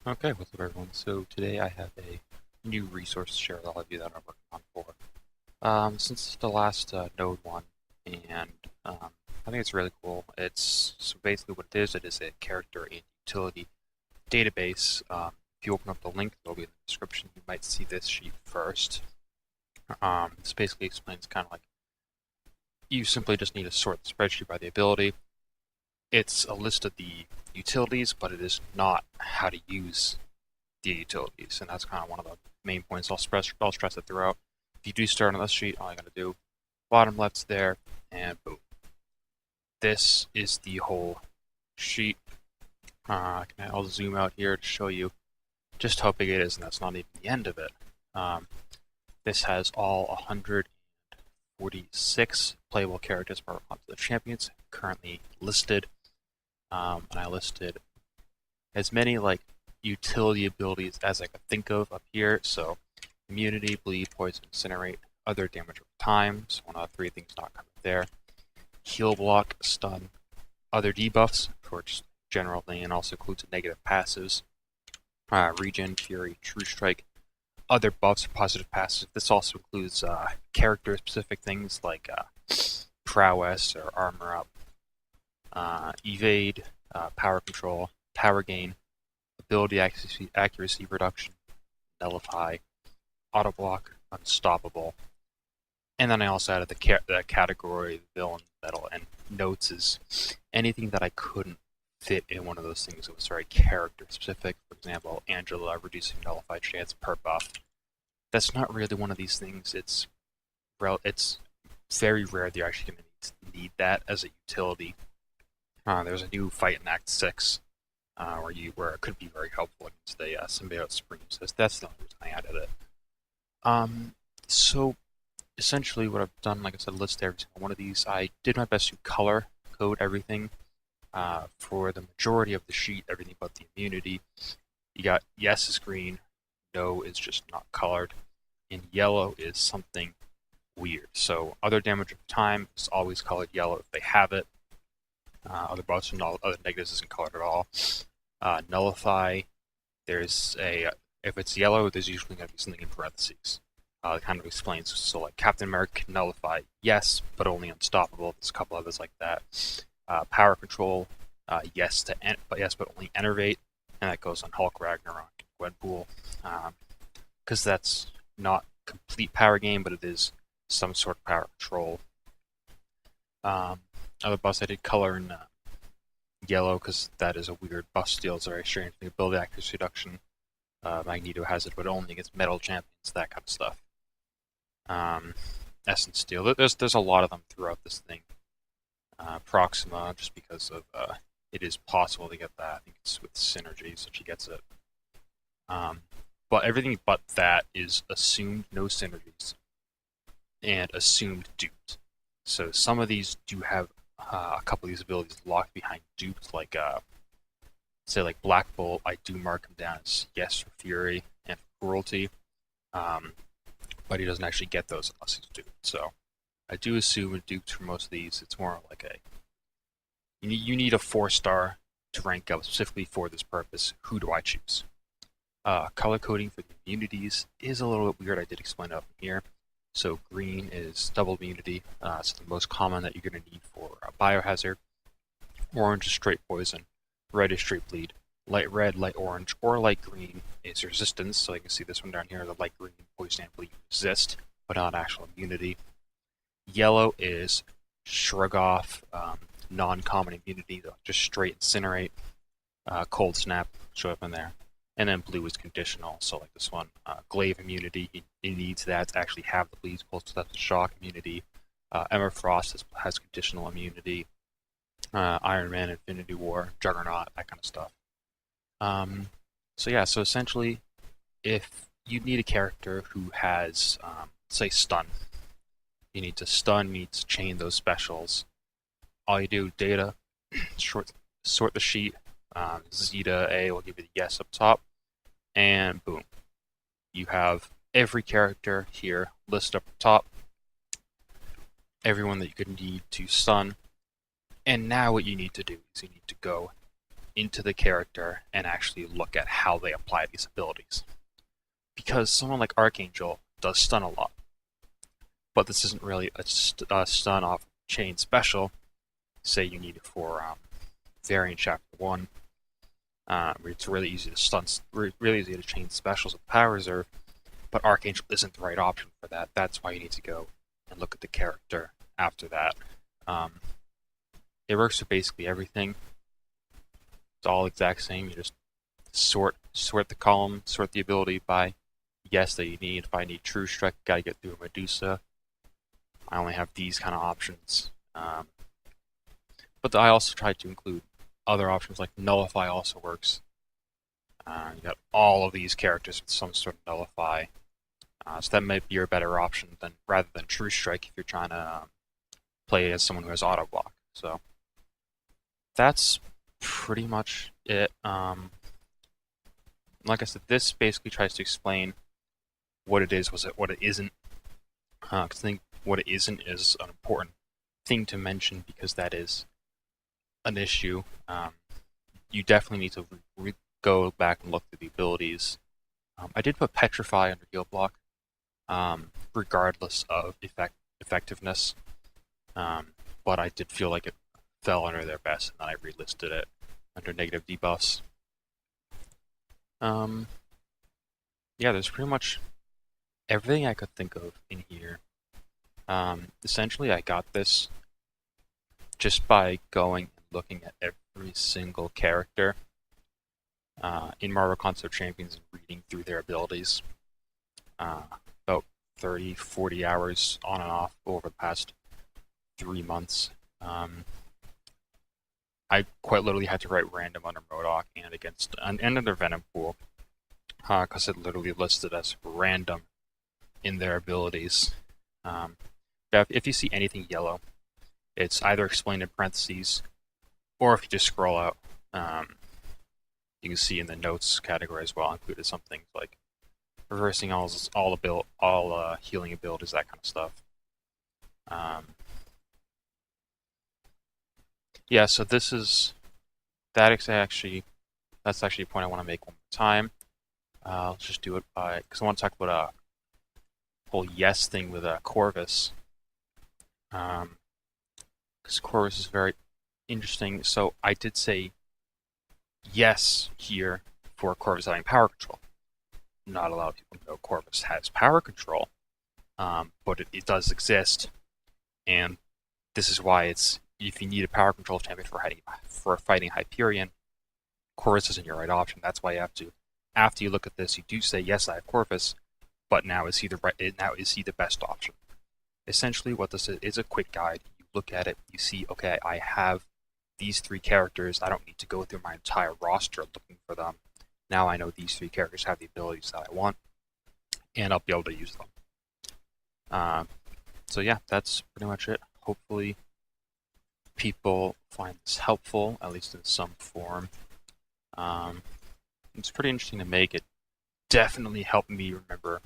Okay, what's up everyone? So today I have a new resource to share with all of you that I'm working on for. Since the last node one, and I think it's really cool. So basically what it is a character and utility database. If you open up the link, it'll be in the description. You might see this sheet first. This basically explains kind of like you simply just need to sort the spreadsheet by the ability. It's a list of the utilities, but it is not how to use the utilities, and that's kind of one of the main points. I'll stress it throughout. If you do start on this sheet, all you gotta do, bottom left's there, and boom. This is the whole sheet. I'll zoom out here to show you just how big it is, and that's not even the end of it. This has all 146 playable characters for the champions currently listed, and I listed as many like utility abilities as I could think of up here. So immunity, bleed, poison, incinerate, other damage over time. So one of the three things not covered there. Heal block, stun, other debuffs for just general thing, and also includes negative passives. Regen, fury, true strike, other buffs, positive passives. This also includes character specific things like prowess or armor up, evade, power control, power gain, ability accuracy reduction, nullify, auto block, unstoppable. And then I also added the category, villain, metal, and notes is anything that I couldn't fit in one of those things that was very character specific. For example, Angela reducing nullified chance per buff. That's not really one of these things. It's very rare that you're actually going to need that as a utility. There's a new fight in Act 6 where it could be very helpful against the symbiote supremes. That's the only reason I added it. So essentially what I've done, like I said, list every single one of these. I did my best to color code everything. For the majority of the sheet, everything but the immunity. You got yes is green, no is just not colored, and yellow is something weird. So other damage of time is always colored yellow if they have it. Other buffs and other negatives isn't colored at all. Nullify, if it's yellow, there's usually going to be something in parentheses. It kind of explains. So like Captain America can nullify yes, but only unstoppable. There's a couple others like that. Power control, yes, but only enervate, and that goes on Hulk, Ragnarok, Gwenpool, because that's not complete power game, but it is some sort of power control. Other buffs I did color in yellow because that is a weird buff steal. It's very strange. Ability accuracy reduction. Magneto has it, but only against metal champions, that kind of stuff. Essence steal. There's a lot of them throughout this thing. Proxima, just because of it is possible to get that. I think it's with synergy, so she gets it. But everything but that is assumed no synergies and assumed duped. So some of these do have a couple of these abilities locked behind duped, like say like Black Bolt. I do mark him down as yes for fury and for cruelty, but he doesn't actually get those unless he's duped. So I do assume duped for most of these. It's more like you need a 4-star to rank up specifically for this purpose. Who do I choose? Color coding for the immunities is a little bit weird. I did explain it up here. So green is double immunity, so the most common that you're going to need for biohazard. Orange is straight poison. Red is straight bleed. Light red, light orange, or light green is resistance. So you can see this one down here, the light green poison and bleed resist, but not actual immunity. Yellow is shrug off, non-common immunity, just straight incinerate. Cold snap, show up in there. And then blue is conditional, so like this one, glaive immunity, he needs that to actually have the bleeds pulse, so that's a shock immunity. Emma Frost has conditional immunity. Iron Man, Infinity War, Juggernaut, that kind of stuff. So essentially, if you need a character who has, say, stun, you need to chain those specials. All you do, data, sort the sheet, Zeta A will give you the yes up top, and boom. You have every character here listed up top, everyone that you could need to stun, and now what you need to do is you need to go into the character and actually look at how they apply these abilities. Because someone like Archangel does stun a lot, but this isn't really a stun off chain special. Say you need it for variant chapter 1, where it's really easy to stun, really easy to chain specials with power reserve, but Archangel isn't the right option for that. That's why you need to go and look at the character after that. It works for basically everything. It's all exact same. You just sort the column, sort the ability by yes that you need. If I need True Strike, gotta get through Medusa. I only have these kind of options. But I also tried to include other options like Nullify also works. You got all of these characters with some sort of Nullify. So that might be your better option rather than True Strike if you're trying to play as someone who has Auto Block. So that's pretty much it. Like I said, this basically tries to explain what it is, what it isn't. Because I think what it isn't is an important thing to mention because that is an issue. You definitely need to go back and look at the abilities. I did put Petrify under Heal Block, regardless of effectiveness, but I did feel like it fell under their best, and then I relisted it under negative debuffs. Yeah, there's pretty much everything I could think of in here. Essentially, I got this just by going and looking at every single character in Marvel Concept Champions and reading through their abilities. About 30, 40 hours on and off over the past 3 months. I quite literally had to write random under MODOK and under Venom Pool because it literally listed as random in their abilities. If you see anything yellow, it's either explained in parentheses, or if you just scroll out, you can see in the notes category as well, included some things like reversing all healing abilities, that kind of stuff. Yeah, so that's actually a point I want to make one more time. Let's just do it because I want to talk about a whole yes thing with Corvus. Because Corvus is very interesting. So I did say yes here for Corvus having power control. Not a lot of people know Corvus has power control, but it does exist, and this is why if you need a power control champion for fighting Hyperion, Corvus isn't your right option. That's why you have to, after you look at this, you do say yes, I have Corvus, but now is he the best option? Essentially, what this is a quick guide. You look at it, you see, okay, I have these 3 characters. I don't need to go through my entire roster looking for them. Now I know these 3 characters have the abilities that I want, and I'll be able to use them. So yeah, that's pretty much it. Hopefully people find this helpful, at least in some form. It's pretty interesting to make. It definitely helped me remember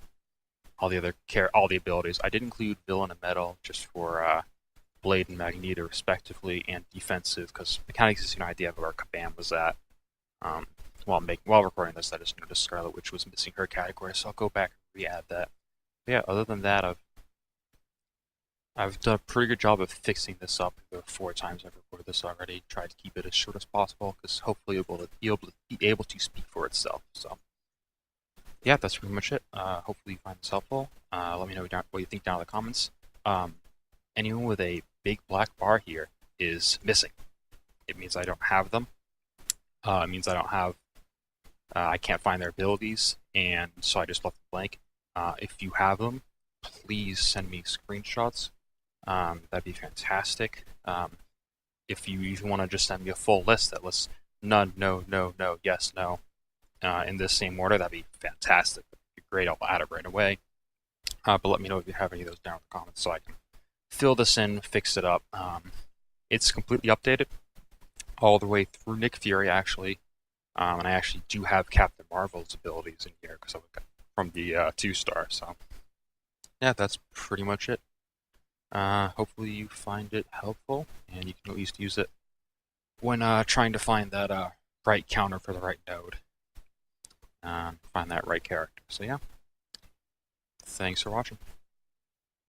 all the abilities. I did include Villain and Metal just for Blade and Magneto respectively, and defensive because mechanics is an idea of where Kabam was at. While recording this, I just noticed Scarlet Witch was missing her category, so I'll go back and re-add that. But yeah, other than that, I've done a pretty good job of fixing this up. The 4 times I've recorded this already. Tried to keep it as short as possible because hopefully it will be able to speak for itself. So yeah, that's pretty much it. Hopefully you find this helpful. Let me know what you think down in the comments. Anyone with a big black bar here is missing. It means I don't have them. It means I can't find their abilities, and so I just left them blank. If you have them, please send me screenshots. That'd be fantastic. If you even want to just send me a full list that lists none, no, no, no, yes, no, in this same order, that'd be fantastic. That'd be great. I'll add it right away. But let me know if you have any of those down in the comments so I can fill this in, fix it up. It's completely updated all the way through Nick Fury, actually. And I actually do have Captain Marvel's abilities in here because I got from the 2-star. So yeah, that's pretty much it. Hopefully you find it helpful and you can at least use it when trying to find that right counter for the right node. Find that right character. So yeah, thanks for watching.